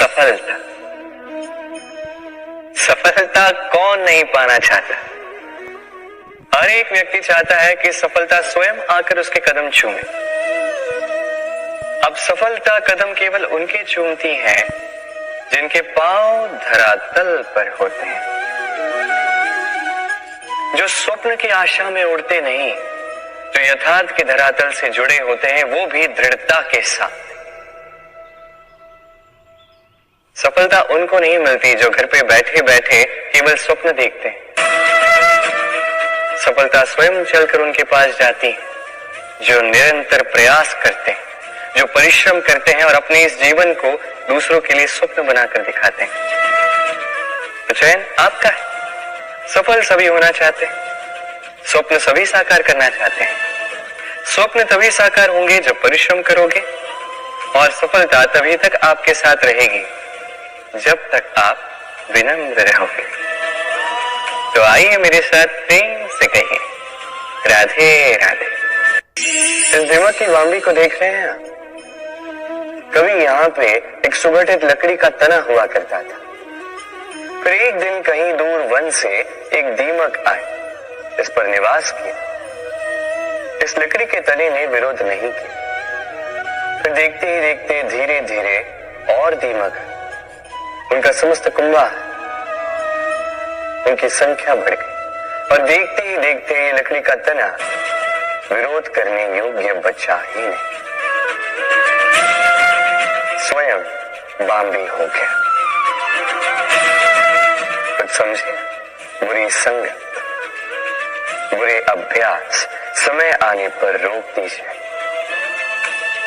सफलता। सफलता कौन नहीं पाना चाहता। हर एक व्यक्ति चाहता है कि सफलता स्वयं आकर उसके कदम चूमे। अब सफलता कदम केवल उनके चूमती है जिनके पांव धरातल पर होते हैं, जो स्वप्न की आशा में उड़ते नहीं, जो यथार्थ के धरातल से जुड़े होते हैं, वो भी दृढ़ता के साथ। सफलता उनको नहीं मिलती जो घर पे बैठे बैठे केवल स्वप्न देखते हैं। सफलता स्वयं चलकर उनके पास जाती है, जो निरंतर प्रयास करते हैं, जो परिश्रम करते हैं और अपने इस जीवन को दूसरों के लिए स्वप्न बनाकर दिखाते हैं। तो चयन आपका है। सफल सभी होना चाहते हैं, स्वप्न सभी साकार करना चाहते हैं। स्वप्न तभी साकार होंगे जब परिश्रम करोगे, और सफलता तभी तक आपके साथ रहेगी जब तक आप विनम्र रहोगे। तो आइए मेरे साथ प्रेम से कहिए राधे राधे। इस दीमक की बाम्बी को देख रहे हैं आप? कभी यहाँ पे एक सुगठित लकड़ी का तना हुआ करता था। फिर एक दिन कहीं दूर वन से एक दीमक आए, इस पर निवास किया। इस लकड़ी के तने ने विरोध नहीं किया। फिर देखते ही देखते धीरे धीरे और दीमक, उनका समस्त कुंभा, उनकी संख्या बढ़ गई, और देखते ही देखते ये लकड़ी का तना विरोध करने योग्य बचा ही नहीं, स्वयं बाम्बी हो गया। कुछ समझे? बुरी संगत, बुरे अभ्यास समय आने पर रोक दीजिए।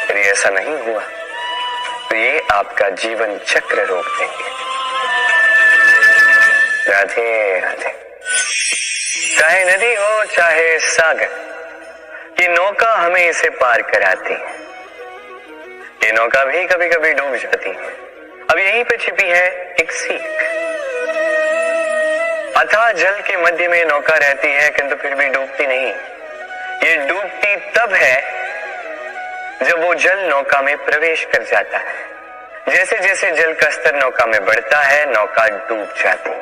यदि ऐसा नहीं हुआ तो ये आपका जीवन चक्र रोक देंगे। राधे राधे। चाहे नदी हो चाहे सागर, ये नौका हमें इसे पार कराती है। ये नौका भी कभी कभी डूब जाती है। अब यहीं पे छिपी है एक सीख। अथाह जल के मध्य में नौका रहती है, किंतु फिर भी डूबती नहीं। ये डूबती तब है जब वो जल नौका में प्रवेश कर जाता है। जैसे जैसे जल का स्तर नौका में बढ़ता है, नौका डूब जाती है।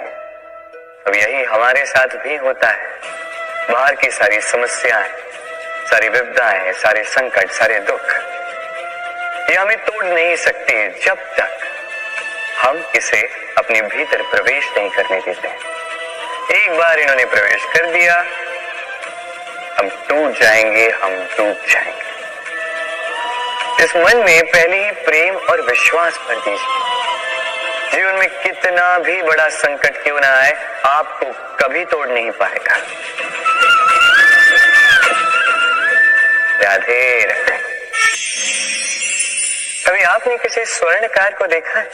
अब यही हमारे साथ भी होता है। बाहर की सारी समस्याएं, सारी विपदाएं, सारे संकट, सारे दुख, ये हमें तोड़ नहीं सकते जब तक हम इसे अपने भीतर प्रवेश नहीं करने देते। एक बार इन्होंने प्रवेश कर दिया, हम टूट जाएंगे, हम डूब जाएंगे। इस मन में पहले ही प्रेम और विश्वास भर दीजिए। जीवन में कितना भी बड़ा संकट क्यों ना आए, आपको कभी तोड़ नहीं पाएगा। राधे राधे। कभी आपने किसी स्वर्णकार को देखा है?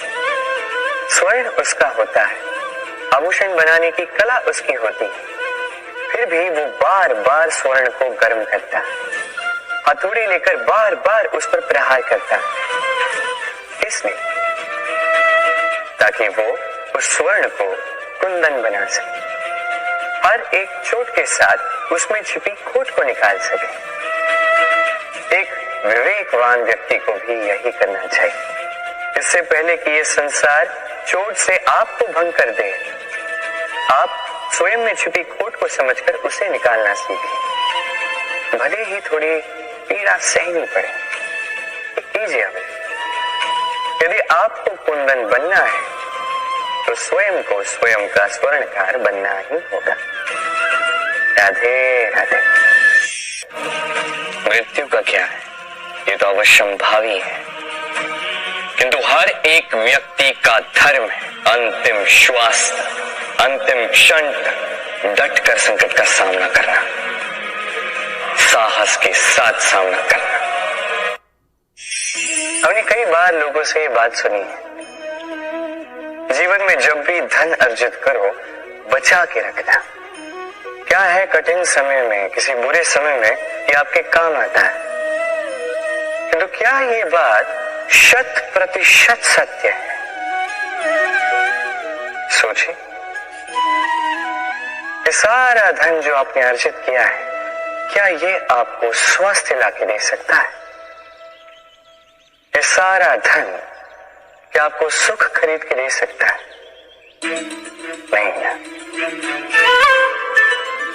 स्वर्ण उसका होता है, आभूषण बनाने की कला उसकी होती है, फिर भी वो बार बार स्वर्ण को गर्म करता है, हथौड़ी लेकर बार बार उस पर प्रहार करता है, इसलिए ताकि वो उस स्वर्ण को कुंदन बना सके, हर एक चोट के साथ उसमें छिपी खोट को निकाल सके। एक विवेकवान व्यक्ति को भी यही करना चाहिए। इससे पहले कि ये संसार चोट से आपको भंग कर दे, आप स्वयं में छिपी खोट को समझकर उसे निकालना सीखें। भले ही थोड़ी पीड़ा सहनी पड़े, कीजिए। यदि आपको कुंदन बनना है तो स्वयं को स्वयं का स्वर्णकार बनना ही होगा। राधे राधे। मृत्यु का क्या है, ये तो अवश्यंभावी है, किंतु हर एक व्यक्ति का धर्म है अंतिम श्वास, अंतिम क्षण तक डट कर संकट का सामना करना, साहस के साथ सामना करना। हमने कई बार लोगों से ये बात सुनी है, जीवन में जब भी धन अर्जित करो बचा के रखना। क्या है, कठिन समय में, किसी बुरे समय में ये आपके काम आता है। किंतु क्या ये बात 100% सत्य है? सोचिए, ये सारा धन जो आपने अर्जित किया है, क्या ये आपको स्वास्थ्य लाके दे सकता है? ये सारा धन क्या आपको सुख खरीद के दे सकता है? नहीं ना।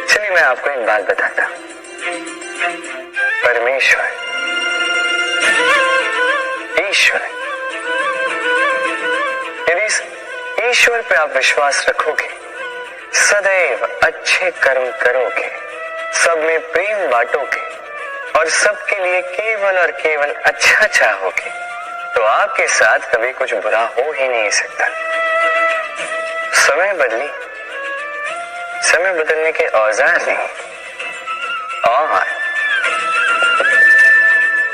चलिए मैं आपको एक बात बताता हूं। परमेश्वर, ईश्वर, यदि ईश्वर पे आप विश्वास रखोगे, सदैव अच्छे कर्म करोगे, सब में प्रेम बांटोगे और सबके लिए केवल और केवल अच्छा चाहोगे, तो आपके साथ कभी कुछ बुरा हो ही नहीं सकता। समय बदली, समय बदलने के औजार नहीं, और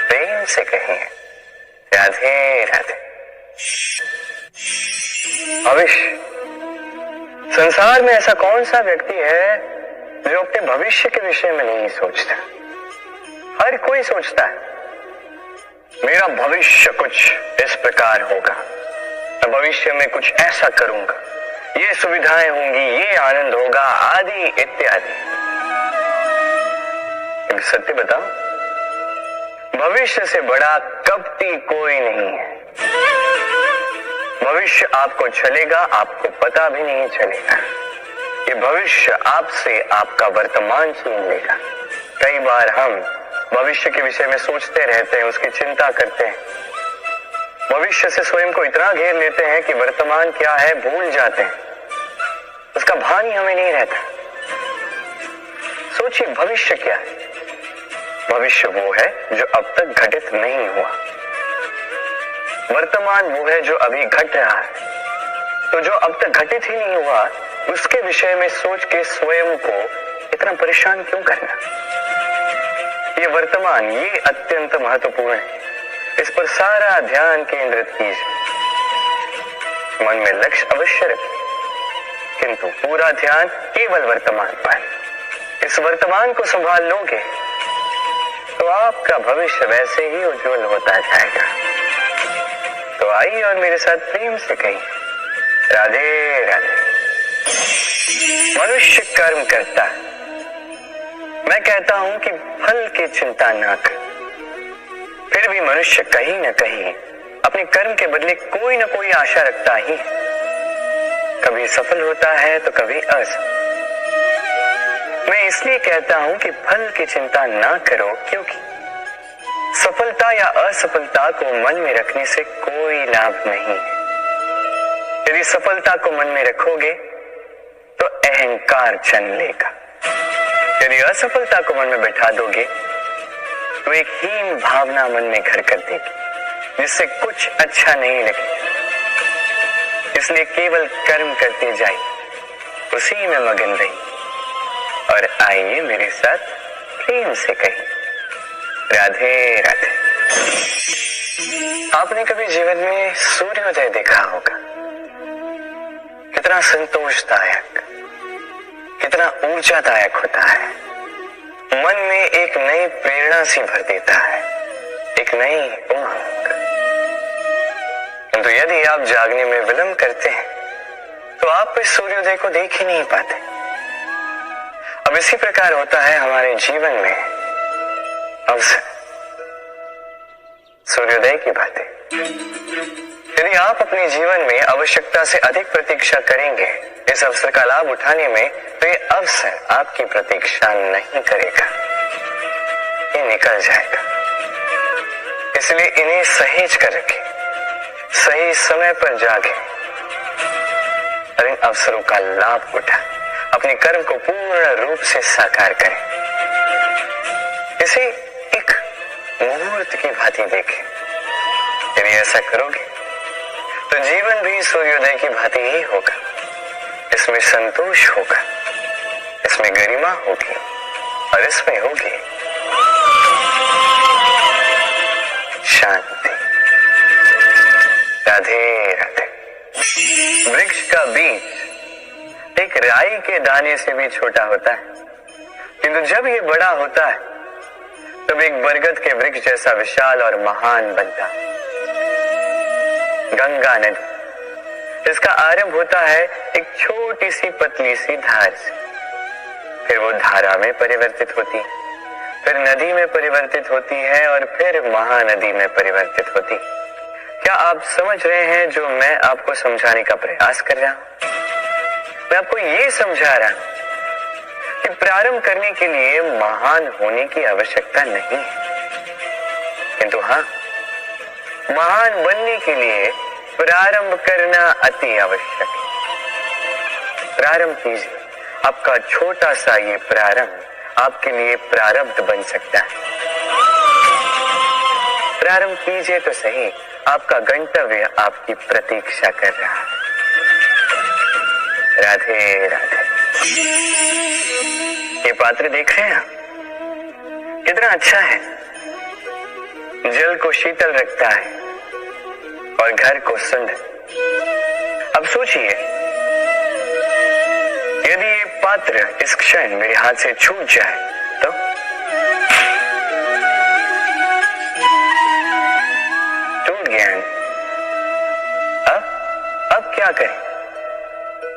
प्रेम से कहिए राधे राधे। भविष्य, संसार में ऐसा कौन सा व्यक्ति है जो अपने भविष्य के विषय में नहीं सोचता? हर कोई सोचता है मेरा भविष्य कुछ इस प्रकार होगा, मैं भविष्य में कुछ ऐसा करूंगा, ये सुविधाएं होंगी, ये आनंद होगा, आदि इत्यादि। सत्य बताओ, भविष्य से बड़ा कपटी कोई नहीं है। भविष्य आपको चलेगा, आपको पता भी नहीं चलेगा। ये भविष्य आपसे आपका वर्तमान छीन लेगा। कई बार हम भविष्य के विषय में सोचते रहते हैं, उसकी चिंता करते हैं, भविष्य से स्वयं को इतना घेर लेते हैं कि वर्तमान क्या है भूल जाते हैं, उसका भान ही हमें नहीं रहता। सोचिए भविष्य क्या है? भविष्य वो है जो अब तक घटित नहीं हुआ, वर्तमान वो है जो अभी घट रहा है। तो जो अब तक घटित ही नहीं हुआ, उसके विषय में सोच के स्वयं को इतना परेशान क्यों करना? ये वर्तमान, ये अत्यंत महत्वपूर्ण है, इस पर सारा ध्यान केंद्रित कीजिए। मन में लक्ष्य अवश्य रखिए, किंतु पूरा ध्यान केवल वर्तमान पर। इस वर्तमान को संभाल लोगे तो आपका भविष्य वैसे ही उज्जवल होता जाएगा। तो आइए और मेरे साथ प्रेम से कहिए राधे राधे। मनुष्य कर्म करता है, मैं कहता हूं कि फल की चिंता ना कर। फिर भी मनुष्य कहीं न कहीं अपने कर्म के बदले कोई न कोई आशा रखता ही है। कभी सफल होता है तो कभी असफल। मैं इसलिए कहता हूं कि फल की चिंता ना करो, क्योंकि सफलता या असफलता को मन में रखने से कोई लाभ नहीं है। यदि सफलता को मन में रखोगे तो अहंकार जन्म लेगा, यदि असफलता को मन में बैठा दोगे तो एक हीन भावना मन में घर कर देगी, जिससे कुछ अच्छा नहीं लगेगा। इसलिए केवल कर्म करते जाइए, उसी में मगन रहिए और आइए मेरे साथ प्रेम से कहिए राधे राधे। आपने कभी जीवन में सूर्योदय देखा होगा? कितना संतोषदायक, कितना ऊर्जादायक होता है, मन में एक नई प्रेरणा सी भर देता है, एक नई उमंग। किंतु यदि आप जागने में विलंब करते हैं तो आप इस सूर्योदय को देख ही नहीं पाते। अब इसी प्रकार होता है हमारे जीवन में अवसर, सूर्योदय की बातें। यदि आप अपने जीवन में आवश्यकता से अधिक प्रतीक्षा करेंगे इस अवसर का लाभ उठाने में, तो ये अवसर आपकी प्रतीक्षा नहीं करेगा, ये निकल जाएगा। इसलिए इन्हें सहेज कर रखें, सही समय पर जागें और इन अवसरों का लाभ उठाएं, अपने कर्म को पूर्ण रूप से साकार करें। इसे एक मुहूर्त की भांति देखें। यदि ऐसा करोगे तो जीवन भी सूर्योदय की भांति ही होगा। इसमें संतोष होगा, इसमें गरिमा होगी और इसमें होगी शांति। राधे राधे। वृक्ष का बीज एक राई के दाने से भी छोटा होता है, किंतु जब ये बड़ा होता है तब एक बरगद के वृक्ष जैसा विशाल और महान बनता है। गंगा नदी, इसका आरंभ होता है एक छोटी सी पतली सी धार से, फिर वो धारा में परिवर्तित होती है, फिर नदी में परिवर्तित होती है और फिर महानदी में परिवर्तित होती है। क्या आप समझ रहे हैं जो मैं आपको समझाने का प्रयास कर रहा हूं? मैं आपको ये समझा रहा हूं कि प्रारंभ करने के लिए महान होने की आवश्यकता नहीं है, किंतु हाँ, महान बनने के लिए प्रारंभ करना अति आवश्यक है। प्रारंभ कीजिए। आपका छोटा सा ये प्रारंभ आपके लिए प्रारब्ध बन सकता है। प्रारंभ कीजिए तो सही, आपका गंतव्य आपकी प्रतीक्षा कर रहा है। राधे राधे। ये पात्र देख रहे हैं आप? कितना अच्छा है। जल को शीतल रखता है और घर को सुंदर। अब सोचिए, यदि ये पात्र इस क्षण मेरे हाथ से छूट जाए तो टूट गया। अब क्या करें?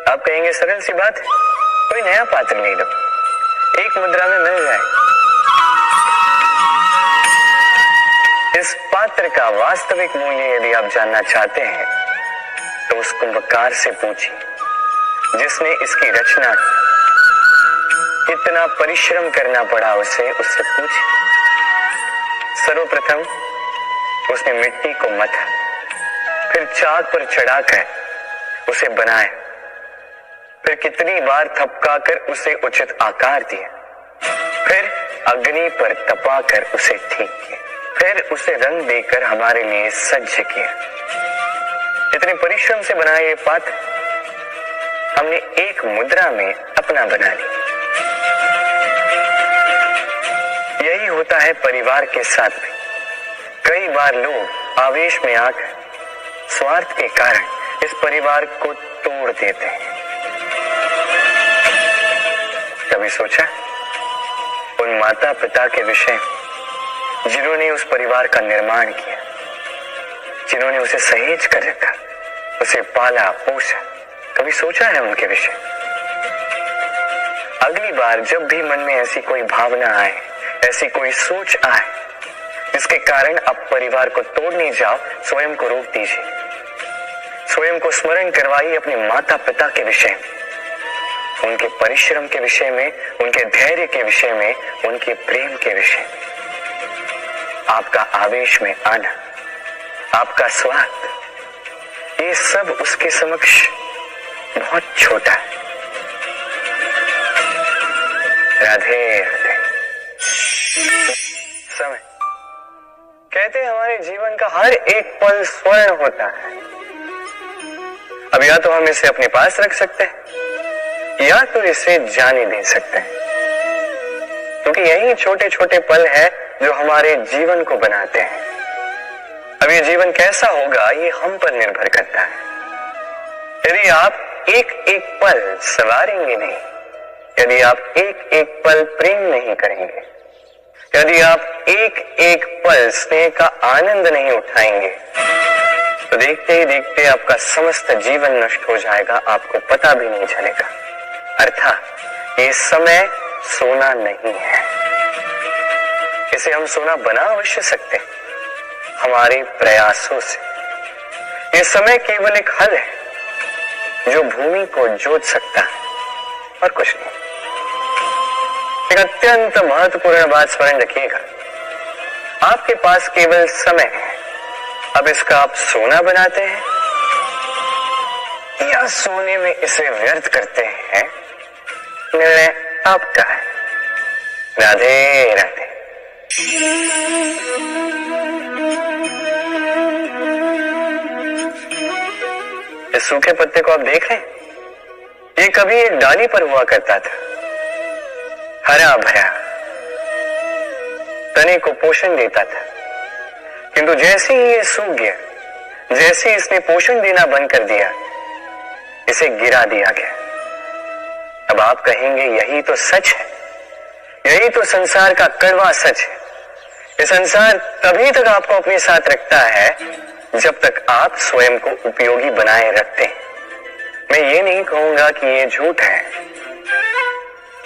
आप कहेंगे सरल सी बात है, कोई नया पात्र ले लो, एक मुद्रा में मिल जाए। इस पात्र का वास्तविक मूल्य यदि आप जानना चाहते हैं तो उस कुंभकार से पूछिए जिसने इसकी रचना की। कितना परिश्रम करना पड़ा उसे, उससे पूछिए। सर्वप्रथम उसने मिट्टी को मथा, फिर चाक पर चढ़ाकर उसे बनाया, फिर कितनी बार थपकाकर उसे उचित आकार दिया, फिर अग्नि पर तपाकर उसे ठीक किया, फिर उसे रंग देकर हमारे लिए सज्ज किया। इतने परिश्रम से बनाया ये पात्र हमने एक मुद्रा में अपना बना लिया। यही होता है परिवार के साथ भी। कई बार लोग आवेश में आकर स्वार्थ के कारण इस परिवार को तोड़ देते हैं। कभी सोचा उन माता पिता के विषय जिन्होंने उस परिवार का निर्माण किया, जिन्होंने उसे सहेज कर रखा, उसे पाला पोसा? कभी सोचा है उनके विषय? अगली बार जब भी मन में ऐसी कोई भावना आए, ऐसी कोई सोच आए जिसके कारण आप परिवार को तोड़ने जाओ, स्वयं को रोक दीजिए। स्वयं को स्मरण करवाइए अपने माता पिता के विषय में, उनके परिश्रम के विषय में, उनके धैर्य के विषय में, उनके प्रेम के विषय में। आपका आवेश में आना, आपका स्वार्थ, ये सब उसके समक्ष बहुत छोटा है। राधे राधे। समय कहते हैं हमारे जीवन का हर एक पल स्वर्ण होता है। अब या तो हम इसे अपने पास रख सकते हैं या तो इसे जाने दे सकते हैं, क्योंकि यही छोटे छोटे पल है जो हमारे जीवन को बनाते हैं। अब ये जीवन कैसा होगा ये हम पर निर्भर करता है। यदि आप एक एक पल संवारेंगे नहीं, यदि आप एक एक पल प्रेम नहीं करेंगे, यदि आप एक एक पल स्नेह का आनंद नहीं उठाएंगे, तो देखते ही देखते आपका समस्त जीवन नष्ट हो जाएगा, आपको पता भी नहीं चलेगा। अर्थात ये समय सोना नहीं है। इसे हम सोना बना अवश्य सकते हैं हमारे प्रयासों से। ये समय केवल एक हल है जो भूमि को जोत सकता है और कुछ नहीं। एक अत्यंत महत्वपूर्ण बात स्मरण रखिएगा, आपके पास केवल समय है। अब इसका आप सोना बनाते हैं या सोने में इसे व्यर्थ करते हैं, निर्णय आपका है। राधे राधे। इस सूखे पत्ते को आप देख रहे हैं, ये कभी एक डाली पर हुआ करता था, हरा भरा, तने को पोषण देता था। किंतु जैसे ही ये सूख गया, जैसे ही इसने पोषण देना बंद कर दिया, इसे गिरा दिया गया। अब आप कहेंगे यही तो सच है, यही तो संसार का कड़वा सच है। ये संसार तभी तक आपको अपने साथ रखता है जब तक आप स्वयं को उपयोगी बनाए रखते हैं। मैं ये नहीं कहूंगा कि ये झूठ है,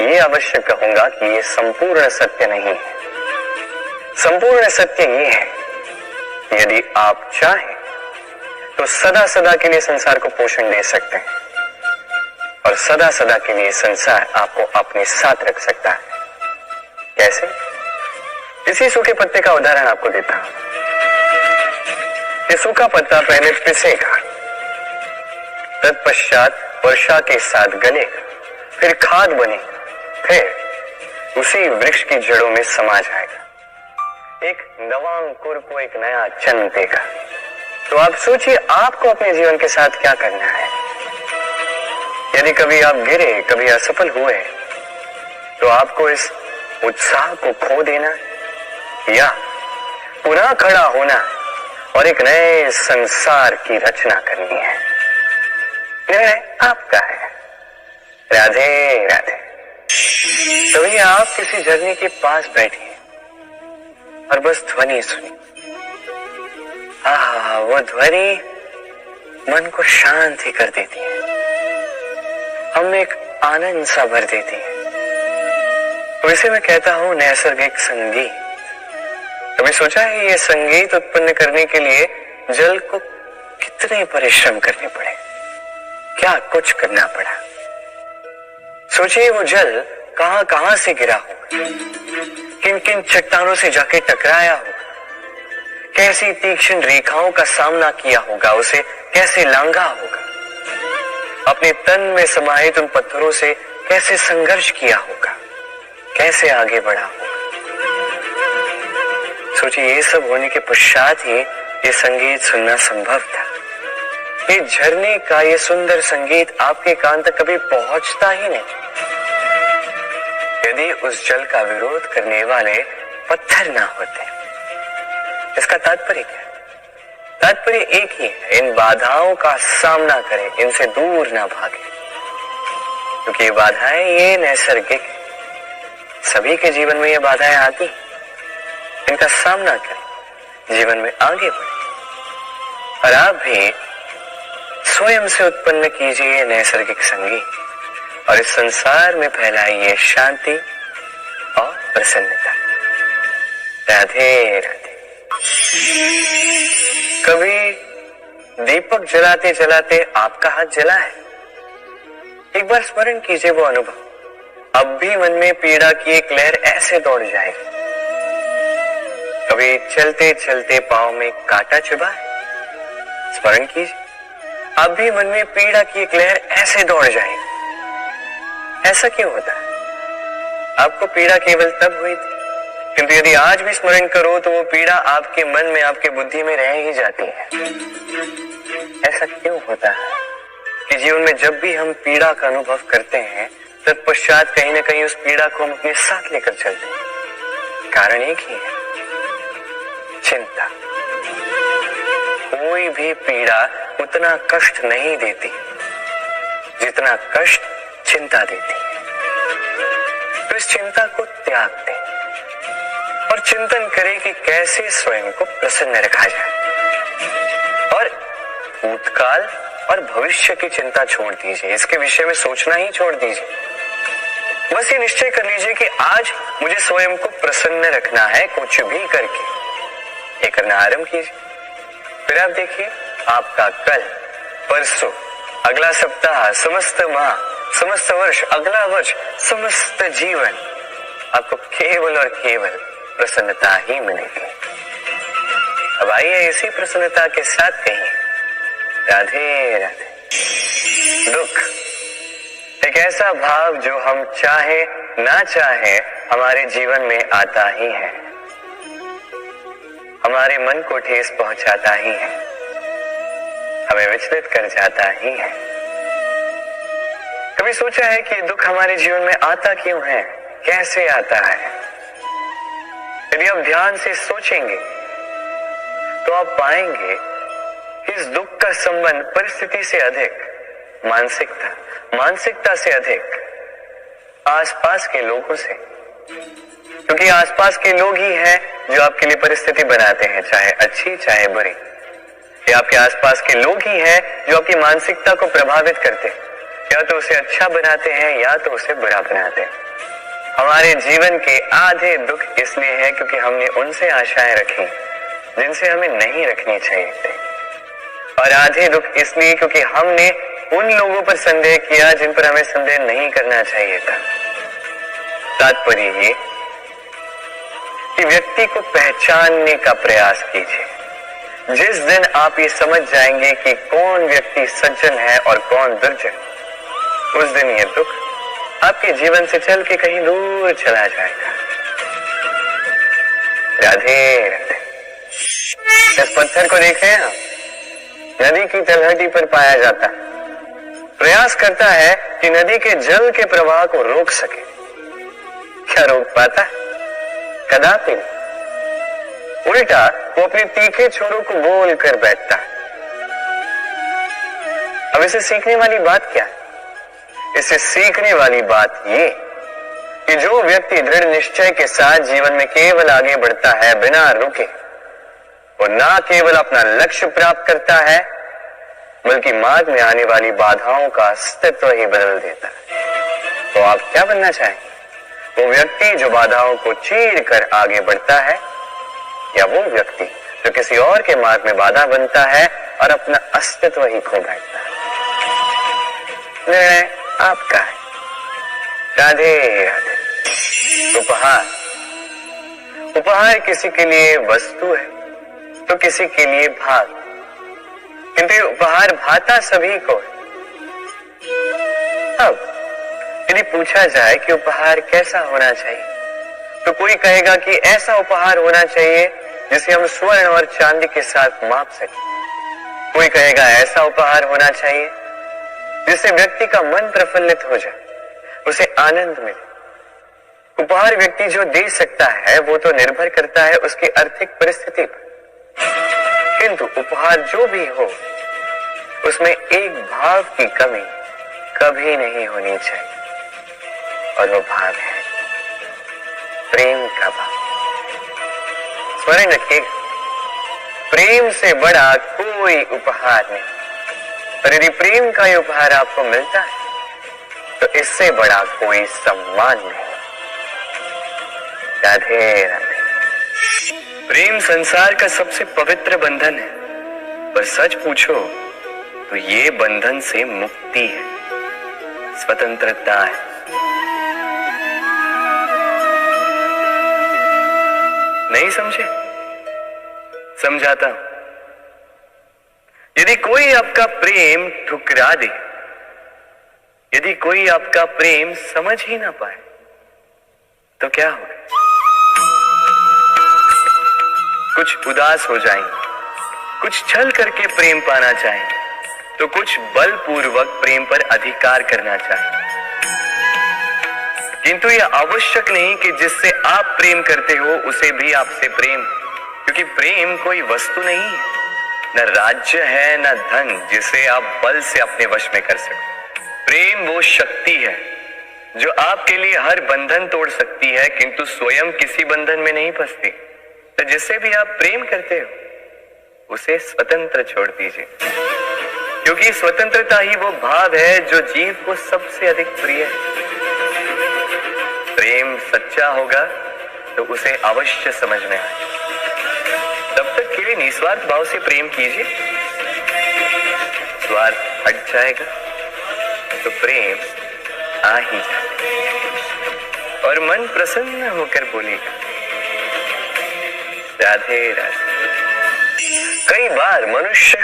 ये अवश्य कहूंगा कि ये संपूर्ण सत्य नहीं है। संपूर्ण सत्य ये है, यदि आप चाहें तो सदा सदा के लिए संसार को पोषण दे सकते हैं और सदा सदा के लिए संसार आपको अपने साथ रख सकता है। कैसे? इसी सूखे पत्ते का उदाहरण आपको देता हूं। ये सूखा पत्ता पहले पिसेगा, तत्पश्चात वर्षा के साथ गलेगा, फिर खाद बनेगा, फिर उसी वृक्ष की जड़ों में समा जाएगा, एक नवा अंकुर को एक नया जन्म देगा। तो आप सोचिए आपको अपने जीवन के साथ क्या करना है। यदि कभी आप गिरे, कभी असफल हुए, तो आपको इस उत्साह को खो देना या पुनः खड़ा होना और एक नए संसार की रचना करनी है। निर्णय आपका है। राधे राधे। कभी आप किसी झरने के पास बैठे और बस ध्वनि सुनी। वो ध्वनि मन को शांत ही कर देती है, हम एक आनंद सा भर देती है। तो इसे मैं कहता हूं नैसर्गिक संगीत। कभी सोचा है ये संगीत उत्पन्न करने के लिए जल को कितने परिश्रम करने पड़े, क्या कुछ करना पड़ा। सोचिए वो जल कहां कहां से गिरा होगा, किन किन चट्टानों से जाके टकराया होगा, कैसी तीक्ष्ण रेखाओं का सामना किया होगा, उसे कैसे लांघा होगा, अपने तन में समाहित उन पत्थरों से कैसे संघर्ष किया होगा, कैसे आगे बढ़ा होगा। सोचिए ये सब होने के पश्चात ही ये संगीत सुनना संभव था। ये झरने का ये सुंदर संगीत आपके कान तक कभी पहुंचता ही नहीं यदि उस जल का विरोध करने वाले पत्थर ना होते। इसका तात्पर्य क्या है? तात्पर्य एक ही है, इन बाधाओं का सामना करें, इनसे दूर ना भागे, क्योंकि ये बाधाएं ये नैसर्गिक है। सभी के जीवन में ये बाधाएं आती, इनका सामना करें, जीवन में आगे बढ़े और आप भी स्वयं से उत्पन्न कीजिए ये नैसर्गिक संगीत और इस संसार में फैलाइए शांति और प्रसन्नता। राधे राधे। कभी दीपक जलाते जलाते आपका हाथ जला है? एक बार स्मरण कीजिए वो अनुभव। अब भी मन में पीड़ा की एक लहर ऐसे दौड़ जाएगी। कभी चलते चलते पांव में कांटा चुभा है? स्मरण कीजिए, अब भी मन में पीड़ा की एक लहर ऐसे दौड़ जाएगी। ऐसा क्यों होता है? आपको पीड़ा केवल तब हुई थी, किंतु यदि आज भी स्मरण करो तो वो पीड़ा आपके मन में, आपके बुद्धि में रह ही जाती है। ऐसा क्यों होता है कि जीवन में जब भी हम पीड़ा का अनुभव करते हैं तत्पश्चात कहीं ना कहीं उस पीड़ा को हम अपने साथ लेकर चलते हैं? कारण एक ही है, चिंता। कोई भी पीड़ा उतना कष्ट नहीं देती जितना कष्ट चिंता देती है। तो इस चिंता को त्याग दें और चिंतन करें कि कैसे स्वयं को प्रसन्न रखा जाए। और भूतकाल और भविष्य की चिंता छोड़ दीजिए, इसके विषय में सोचना ही छोड़ दीजिए। बस ये निश्चय कर लीजिए कि आज मुझे स्वयं को प्रसन्न रखना है, कुछ भी करके। ये करना आरंभ कीजिए। फिर आप देखिए आपका कल, परसों, अगला सप्ताह, समस्त माह, समस्त वर्ष, अगला वर्ष, समस्त जीवन आपको केवल और केवल प्रसन्नता ही मिलेगी। अब आइए इसी प्रसन्नता के साथ कहिए राधे राधे। दुख एक ऐसा भाव जो हम चाहे ना चाहे हमारे जीवन में आता ही है, हमारे मन को ठेस पहुंचाता ही है, हमें विचलित कर जाता ही है। कभी सोचा है कि दुख हमारे जीवन में आता क्यों है, कैसे आता है? यदि आप ध्यान से सोचेंगे तो आप पाएंगे कि इस दुख का संबंध परिस्थिति से अधिक मानसिकता से अधिक आसपास के लोगों से, क्योंकि आसपास के लोग ही हैं जो आपके लिए परिस्थिति बनाते हैं, चाहे अच्छी चाहे बुरी। ये आपके आसपास के लोग ही हैं जो आपकी मानसिकता को प्रभावित करते हैं, या तो उसे अच्छा बनाते हैं या तो उसे बुरा बनाते हैं। हमारे जीवन के आधे दुख इसलिए है क्योंकि हमने उनसे आशाएं रखी जिनसे हमें नहीं रखनी चाहिए थी। और आधे दुख इसलिए क्योंकि हमने उन लोगों पर संदेह किया जिन पर हमें संदेह नहीं करना चाहिए था। तात्पर्य ये कि व्यक्ति को पहचानने का प्रयास कीजिए। जिस दिन आप ये समझ जाएंगे कि कौन व्यक्ति सज्जन है और कौन दुर्जन, उस दिन ये दुख आपके जीवन से चल के कहीं दूर चला जाएगा। राधे राधे। इस पत्थर को देख रहे हैं आप, नदी की तलहटी पर पाया जाता है। प्रयास करता है कि नदी के जल के प्रवाह को रोक सके। क्या रोक पाता है? कदापि नहीं। उल्टा वो अपने तीखे छोरों को बोल कर बैठता है। अब इसे सीखने वाली बात क्या है? इसे सीखने वाली बात ये कि जो व्यक्ति दृढ़ निश्चय के साथ जीवन में केवल आगे बढ़ता है बिना रुके, वो ना केवल अपना लक्ष्य प्राप्त करता है बल्कि मार्ग में आने वाली बाधाओं का अस्तित्व ही बदल देता है। तो आप क्या बनना चाहेंगे? वो व्यक्ति जो बाधाओं को चीर कर आगे बढ़ता है, या वो व्यक्ति जो किसी और के मार्ग में बाधा बनता है और अपना अस्तित्व ही खो बैठता है? निर्णय आपका है। राधे राधे। उपहार किसी के लिए वस्तु है तो किसी के लिए भाग, किंतु उपहार भाता सभी को है। अब यदि पूछा जाए कि उपहार कैसा होना चाहिए, तो कोई कहेगा कि ऐसा उपहार होना चाहिए जिसे हम स्वर्ण और चांदी के साथ माप सकें। कोई कहेगा ऐसा उपहार होना चाहिए जिससे व्यक्ति का मन प्रफुल्लित हो जाए, उसे आनंद मिले। उपहार व्यक्ति जो दे सकता है वो तो निर्भर करता है उसकी आर्थिक परिस्थिति पर, किंतु उपहार जो भी हो उसमें एक भाव की कमी कभी नहीं होनी चाहिए, और वो भाव है प्रेम का भाव। स्मरण रखिएगा, प्रेम से बड़ा कोई उपहार नहीं। पर यदि प्रेम का ये उपहार आपको मिलता है तो इससे बड़ा कोई सम्मान नहीं। राधे राधे। प्रेम संसार का सबसे पवित्र बंधन है, पर सच पूछो तो ये बंधन से मुक्ति है, स्वतंत्रता है। नहीं समझे? समझाता हूं। यदि कोई आपका प्रेम ठुकरा दे, यदि कोई आपका प्रेम समझ ही ना पाए, तो क्या होगा? कुछ उदास हो जाएंगे, कुछ छल करके प्रेम पाना चाहेंगे, तो कुछ बलपूर्वक प्रेम पर अधिकार करना चाहेंगे। किंतु यह आवश्यक नहीं कि जिससे आप प्रेम करते हो उसे भी आपसे प्रेम, क्योंकि प्रेम कोई वस्तु नहीं है, न राज्य है न धन जिसे आप बल से अपने वश में कर सकते। प्रेम वो शक्ति है जो आपके लिए हर बंधन तोड़ सकती है, किंतु स्वयं किसी बंधन में नहीं फंसती। तो जिससे भी आप प्रेम करते हो उसे स्वतंत्र छोड़ दीजिए, क्योंकि स्वतंत्रता ही वो भाव है जो जीव को सबसे अधिक प्रिय है। प्रेम सच्चा होगा तो उसे अवश्य समझ में आए। तब तक के लिए निस्वार्थ भाव से प्रेम कीजिए। स्वार्थ हट जाएगा तो प्रेम आ ही जाएगा और मन प्रसन्न होकर बोलेगा राधे राधे। कई बार मनुष्य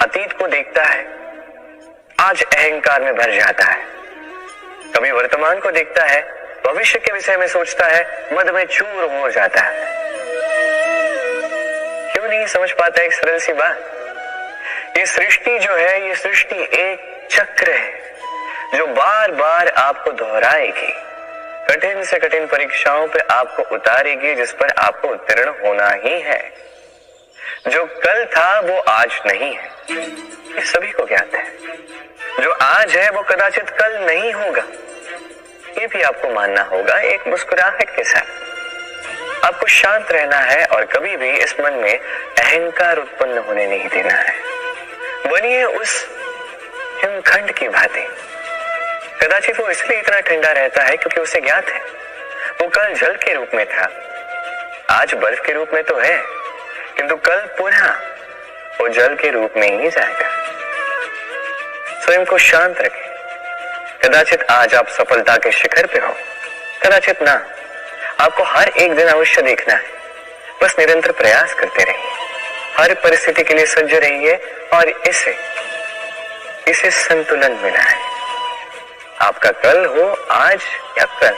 अतीत को देखता है, आज अहंकार में भर जाता है। कभी वर्तमान को देखता है, भविष्य के विषय में सोचता है, मद में चूर हो जाता है। क्यों नहीं समझ पाता एक सरल सी बात? ये सृष्टि जो है, ये सृष्टि एक चक्र है जो बार बार आपको दोहराएगी, कठिन से कठिन परीक्षाओं पर आपको उतारेगी, जिस पर आपको उत्तीर्ण होना ही है। जो कल था वो आज नहीं है, ये सभी को ज्ञात है। जो आज है वो कदाचित कल नहीं होगा, ये भी आपको मानना होगा एक मुस्कुराहट के साथ। आपको शांत रहना है और कभी भी इस मन में अहंकार उत्पन्न होने नहीं देना है। बनिए उस हिमखंड की भांति। कदाचित वो इसलिए इतना ठंडा रहता है क्योंकि उसे ज्ञात है वो कल जल के रूप में था, आज बर्फ के रूप में तो है, किंतु कल पुनः वो जल के रूप में ही जाएगा। स्वयं को शांत रखें। कदाचित आज आप सफलता के शिखर पे हो, कदाचित ना। आपको हर एक दिन अवश्य देखना है। बस निरंतर प्रयास करते रहिए, हर परिस्थिति के लिए सज्ज रहिए और इसे संतुलन मिला है। आपका कल हो आज या कल,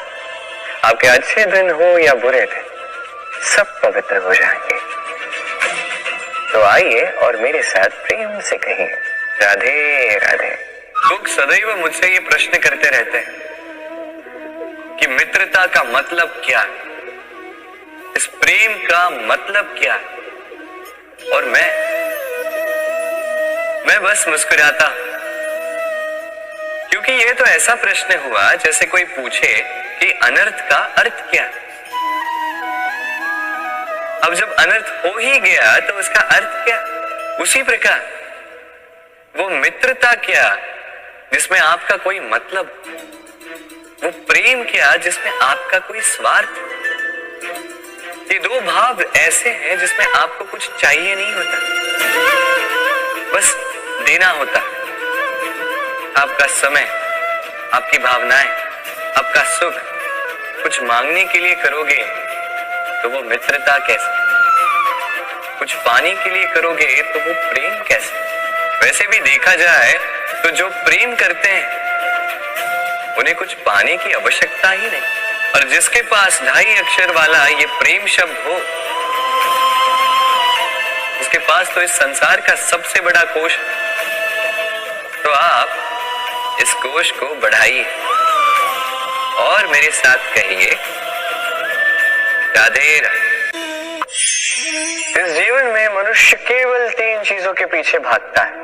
आपके अच्छे दिन हो या बुरे दिन, सब पवित्र हो जाएंगे। तो आइए और मेरे साथ प्रेम से कहिए, राधे राधे। लोग सदैव मुझसे ये प्रश्न करते रहते हैं कि मित्रता का मतलब क्या है, इस प्रेम का मतलब क्या है, और मैं बस मुस्कुराता हूं, क्योंकि ये तो ऐसा प्रश्न हुआ जैसे कोई पूछे कि अनर्थ का अर्थ क्या है। अब जब अनर्थ हो ही गया तो उसका अर्थ क्या? उसी प्रकार वो मित्रता क्या जिसमें आपका कोई मतलब, वो प्रेम क्या जिसमें आपका कोई स्वार्थ। ये दो भाव ऐसे हैं जिसमें आपको कुछ चाहिए नहीं होता, बस देना होता। आपका समय, आपकी भावनाएं, आपका सुख कुछ मांगने के लिए करोगे तो वो मित्रता कैसे? कुछ पाने के लिए करोगे तो वो प्रेम कैसे? वैसे भी देखा जाए तो जो प्रेम करते हैं उन्हें कुछ पाने की आवश्यकता ही नहीं, और जिसके पास 2.5 अक्षर वाला ये प्रेम शब्द हो, उसके पास तो इस संसार का सबसे बड़ा कोश। तो आप इस कोश को बढ़ाइए और मेरे साथ कहिए, राधे राधे। इस जीवन में मनुष्य केवल 3 चीजों के पीछे भागता है,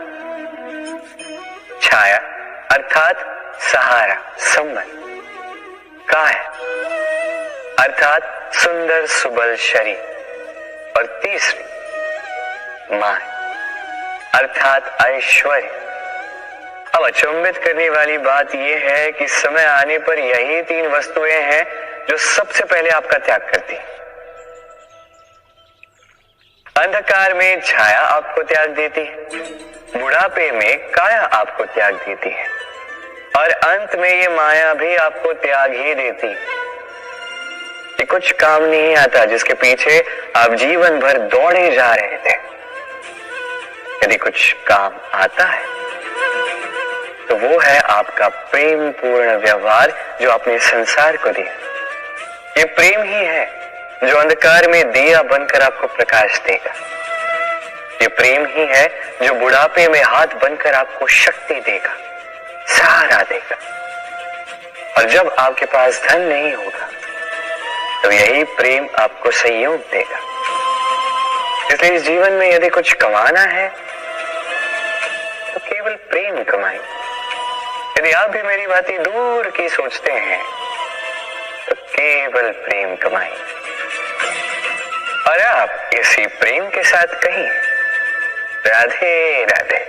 छाया अर्थात सहारा, संबंध, काया अर्थात सुंदर सुबल शरीर, और तीसरी माया अर्थात ऐश्वर्य। अब अचंभित करने वाली बात यह है कि समय आने पर यही 3 वस्तुएं हैं जो सबसे पहले आपका त्याग करती है। अंधकार में छाया आपको त्याग देती है, बुढ़ापे में काया आपको त्याग देती है, और अंत में ये माया भी आपको त्याग ही देती है। ये कुछ काम नहीं आता जिसके पीछे आप जीवन भर दौड़े जा रहे थे। यदि कुछ काम आता है तो वो है आपका प्रेम पूर्ण व्यवहार जो आपने संसार को दिया। ये प्रेम ही है जो अंधकार में दिया बनकर आपको प्रकाश देगा। ये प्रेम ही है जो बुढ़ापे में हाथ बनकर आपको शक्ति देगा, सहारा देगा। और जब आपके पास धन नहीं होगा तो यही प्रेम आपको संयोग देगा। इसलिए इस जीवन में यदि कुछ कमाना है तो केवल प्रेम कमाएं। यदि आप भी मेरी बातें दूर की सोचते हैं तो केवल प्रेम कमाएं। और आप इसी प्रेम के साथ कहिए, राधे राधे।